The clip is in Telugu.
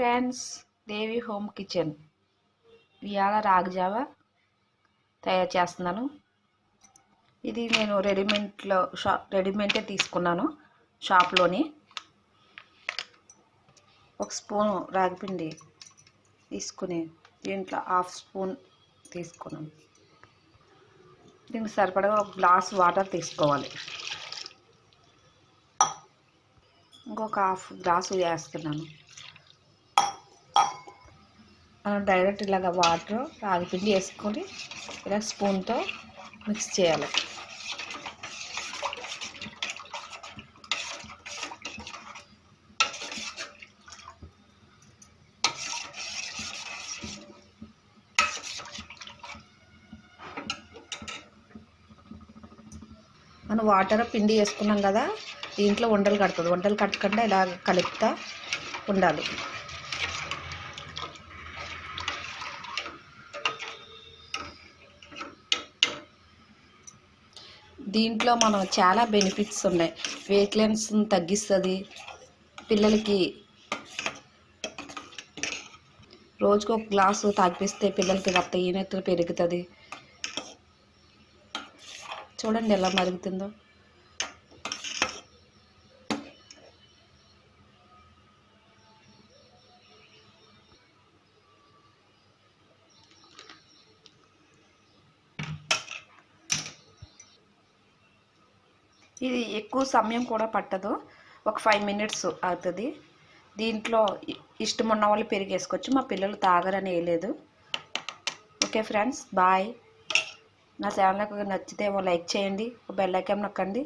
ఫ్రెండ్స్, దేవి హోమ్ కిచెన్ ఇవాళ రాగి జావా తయారు చేస్తున్నాను. ఇది నేను రెడీమేడే తీసుకున్నాను షాప్లోని. ఒక స్పూన్ రాగిపిండి తీసుకుని దీంట్లో హాఫ్ స్పూన్ తీసుకున్నాను. దీనికి సరిపడా ఒక గ్లాస్ వాటర్ తీసుకోవాలి. ఇంకొక హాఫ్ గ్లాసు వేస్తున్నాను. డైరెక్ట్ ఇలాగ వాటర్ రాగిపిండి వేసుకొని ఇలా స్పూన్తో మిక్స్ చేయాలి. మనం వాటర్ పిండి వేసుకున్నాం కదా, దీంట్లో ఉండలు కడుతుంది. ఉండలు కట్టకుండా ఇలా కలుపుతూ ఉండాలి. దీంట్లో మనం చాలా బెనిఫిట్స్ ఉన్నాయి. వెయిట్ లాస్ తగ్గిస్తుంది. పిల్లలకి రోజుకు ఒక గ్లాసు తాగిపిస్తే పిల్లలకి రక్తహీనత పెరుగుతుంది. చూడండి ఎలా మరుగుతుందో. ఇది ఎక్కువ సమయం కూడా పట్టదు, ఒక 5 minutes అవుతుంది. దీంట్లో ఇష్టం ఉన్న వాళ్ళు పెరుగు వేసుకోవచ్చు. మా పిల్లలు తాగరని వేయలేదు. Okay friends, bye. నా ఛానల్కి నచ్చితే లైక్ చేయండి, బెల్ ఐకాన్ నొక్కండి.